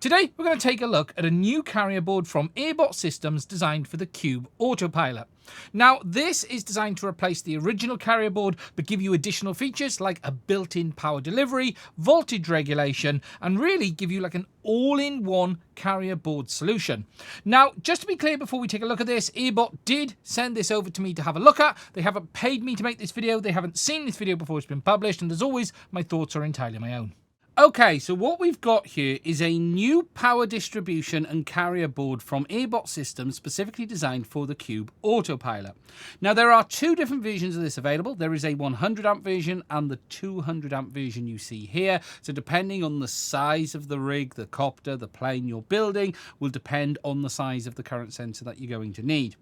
Today, we're going to take a look at a new carrier board from Airbot Systems designed for the Cube Autopilot. Now, this is designed to replace the original carrier board, but give you additional features like a built-in power delivery, voltage regulation, and really give you like an all-in-one carrier board solution. Now, just to be clear before we take a look at this, Airbot did send this over to me to have a look at. They haven't paid me to make this video. They haven't seen this video before it's been published. And as always, my thoughts are entirely my own. Okay, so what we've got here is a new power distribution and carrier board from Airbot Systems specifically designed for the Cube Autopilot. Now, there are two different versions of this available. There is a 100 amp version and the 200 amp version you see here. So depending on the size of the rig, the copter, the plane you're building, will depend on the size of the current sensor that you're going to need.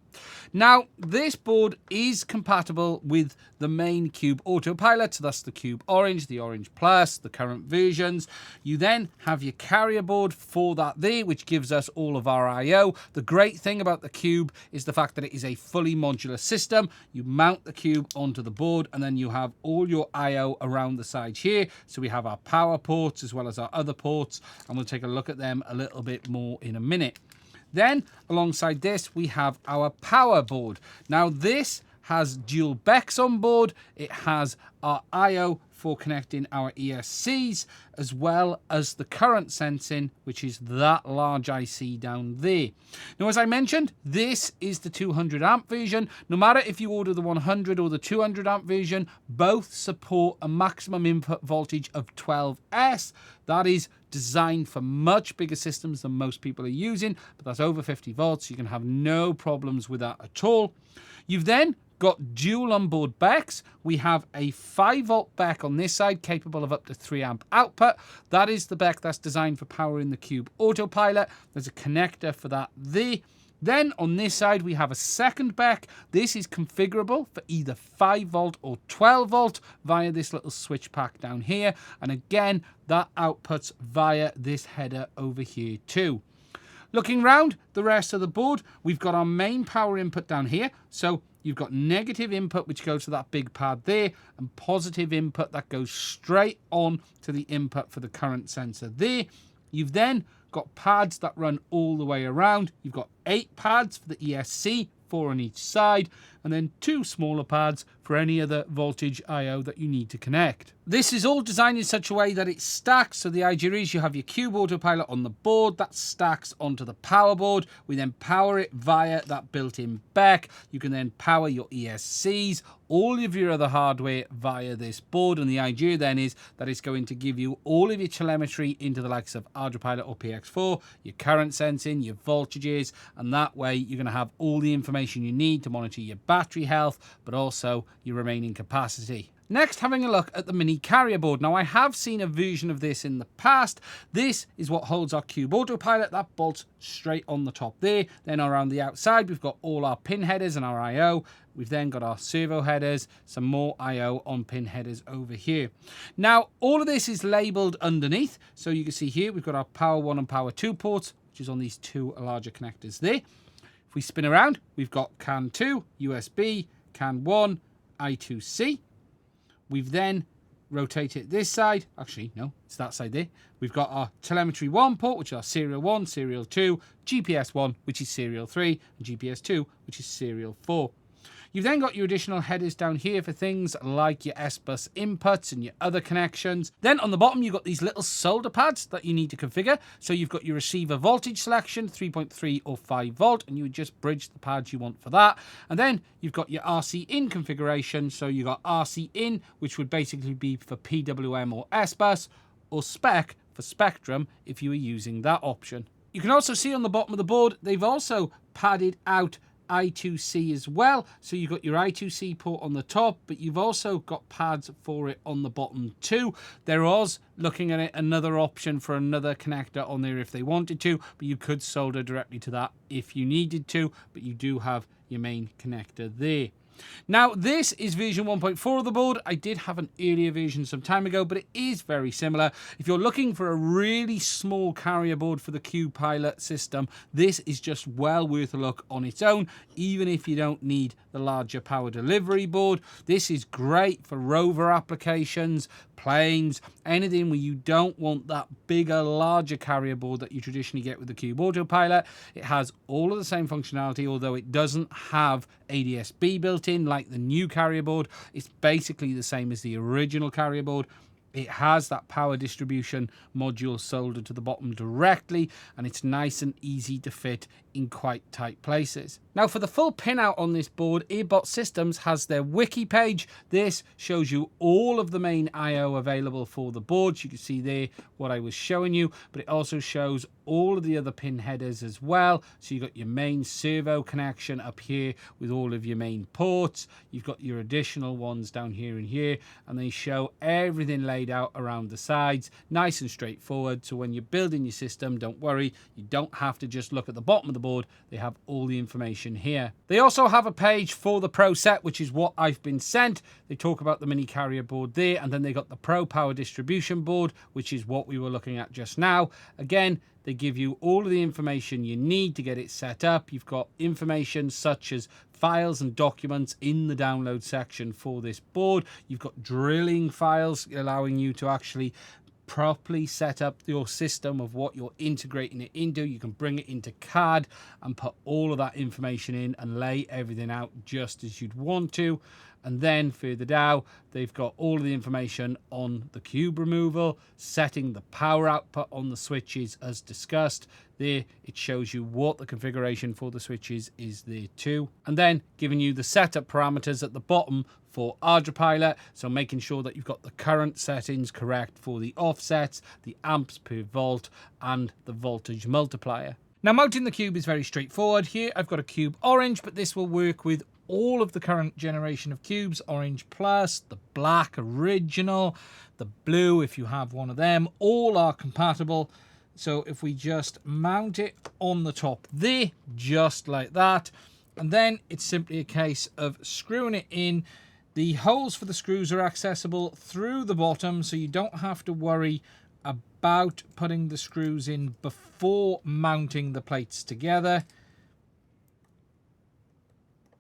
Now, this board is compatible with the main Cube Autopilot, so that's the Cube Orange, the Orange Plus, the current versions. You then have your carrier board for that there, which gives us all of our I/O. The great thing about the Cube is the fact that it is a fully modular system. You mount the Cube onto the board, and then you have all your I/O around the side here. So we have our power ports as well as our other ports, and we'll take a look at them a little bit more in a minute. Then, alongside this, we have our power board. Now, this has dual BECs on board. It has our I/O for connecting our ESCs, as well as the current sensing, which is that large IC down there. Now, as I mentioned, this is the 200 amp version. No matter if you order the 100 or the 200 amp version, both support a maximum input voltage of 12S. That is designed for much bigger systems than most people are using, but that's over 50 volts. You can have no problems with that at all. You've then got dual onboard BECs. We have a 5 volt BEC on this side, capable of up to 3 amp output. That is the BEC that's designed for powering the Cube Autopilot. There's a connector for that there. Then on this side, we have a second BEC. This is configurable for either 5 volt or 12 volt via this little switch pack down here. And again, that outputs via this header over here too. Looking round the rest of the board, we've got our main power input down here. So you've got negative input, which goes to that big pad there, and positive input that goes straight on to the input for the current sensor there. You've then got pads that run all the way around. You've got 8 pads for the ESC, 4 on each side, and then 2 smaller pads for any other voltage I/O that you need to connect. This is all designed in such a way that it stacks. So the idea is you have your Cube Autopilot on the board that stacks onto the power board. We then power it via that built-in BEC. You can then power your ESCs, all of your other hardware via this board. And the idea then is that it's going to give you all of your telemetry into the likes of Ardupilot or PX4, your current sensing, your voltages, and that way you're going to have all the information you need to monitor your battery health, but also your remaining capacity. Next, having a look at the mini carrier board. Now, I have seen a version of this in the past. This is what holds our Cube Autopilot. That bolts straight on the top there. Then around the outside, we've got all our pin headers and our I/O. We've then got our servo headers, some more I/O on pin headers over here. Now, all of this is labeled underneath. So you can see here, we've got our power 1 and power 2 ports, which is on these 2 larger connectors there. If we spin around, we've got CAN 2, USB, CAN 1, I2C. We've then rotated this side. Actually, no, it's that side there. We've got our telemetry 1 port, which are serial 1, serial 2, GPS 1, which is serial 3, and GPS 2, which is serial 4. You've then got your additional headers down here for things like your S-bus inputs and your other connections. Then on the bottom, you've got these little solder pads that you need to configure. So you've got your receiver voltage selection, 3.3 or 5 volt, and you would just bridge the pads you want for that. And then you've got your RC in configuration. So you've got RC in, which would basically be for PWM or S-bus, or spec for Spectrum if you were using that option. You can also see on the bottom of the board, they've also padded out I2C as well. So you've got your I2C port on the top, but you've also got pads for it on the bottom too. There was, looking at it, another option for another connector on there if they wanted to, but you could solder directly to that if you needed to, but you do have your main connector there. Now, this is version 1.4 of the board. I did have an earlier version some time ago, but it is very similar. If you're looking for a really small carrier board for the CubePilot system, this is just well worth a look on its own, even if you don't need the larger power delivery board. This is great for rover applications, planes, anything where you don't want that bigger, larger carrier board that you traditionally get with the Cube Autopilot. It has all of the same functionality, although it doesnn't have ADS-B built in like the new carrier board. It's basically the same as the original carrier board. It has that power distribution module soldered to the bottom directly, and it's nice and easy to fit in quite tight places. Now, for the full pinout on this board, Airbot Systems has their wiki page. This shows you all of the main I/O available for the board. You can see there what I was showing you, but it also shows all of the other pin headers as well. So you've got your main servo connection up here with all of your main ports. You've got your additional ones down here and here, and they show everything laid out around the sides, nice and straightforward. So when you're building your system, don't worry, you don't have to just look at the bottom of the board. They have all the information here. They also have a page for the Pro set, which is what I've been sent. They talk about the mini carrier board there, and then they got the Pro power distribution board, which is what we were looking at just now. Again, they give you all of the information you need to get it set up. You've got information such as files and documents in the download section for this board. You've got drilling files allowing you to actually properly set up your system of what you're integrating it into. You can bring it into CAD and put all of that information in and lay everything out just as you'd want to. And then further down, they've got all of the information on the cube removal, setting the power output on the switches as discussed. There, it shows you what the configuration for the switches is there too. And then giving you the setup parameters at the bottom for Ardupilot. So making sure that you've got the current settings correct for the offsets, the amps per volt, and the voltage multiplier. Now, mounting the cube is very straightforward. Here, I've got a Cube Orange, but this will work with all of the current generation of cubes, Orange Plus, the black original, the blue if you have one of them, all are compatible. So if we just mount it on the top there, just like that, and then it's simply a case of screwing it in. The holes for the screws are accessible through the bottom, so you don't have to worry about putting the screws in before mounting the plates together.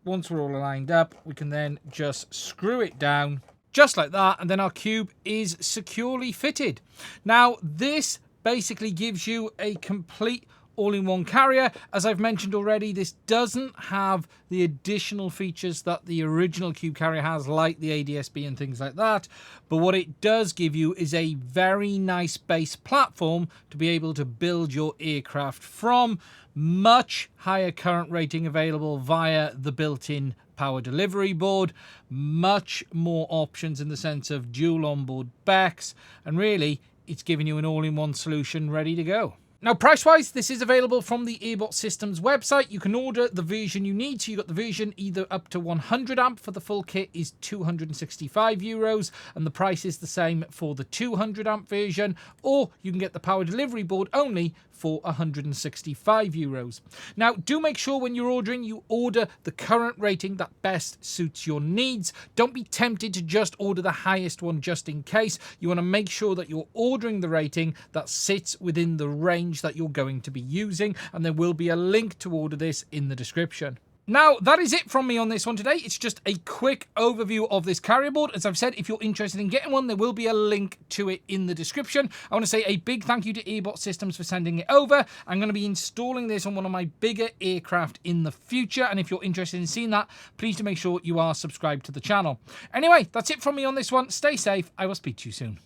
Once we're all lined up, we can then just screw it down just like that, and then our cube is securely fitted. Now, this basically gives you a complete all-in-one carrier. As I've mentioned already, this doesn't have the additional features that the original Cube carrier has, like the ADS-B and things like that. But what it does give you is a very nice base platform to be able to build your aircraft from. Much higher current rating available via the built-in power delivery board, much more options in the sense of dual onboard BECs, and really it's giving you an all-in-one solution ready to go. Now, price-wise, this is available from the Airbot Systems website. You can order the version you need. So you've got the version either up to 100 amp for the full kit is €265, and the price is the same for the 200 amp version, or you can get the power delivery board only for €165. Now, do make sure when you're ordering, you order the current rating that best suits your needs. Don't be tempted to just order the highest one just in case. You want to make sure that you're ordering the rating that sits within the range that you're going to be using, and there will be a link to order this in the description. Now, that is it from me on this one today. It's just a quick overview of this carrier board. As I've said, if you're interested in getting one, there will be a link to it in the description. I want to say a big thank you to Airbot Systems for sending it over. I'm going to be installing this on one of my bigger aircraft in the future, and if you're interested in seeing that, please do make sure you are subscribed to the channel. Anyway, that's it from me on this one. Stay safe. I will speak to you soon.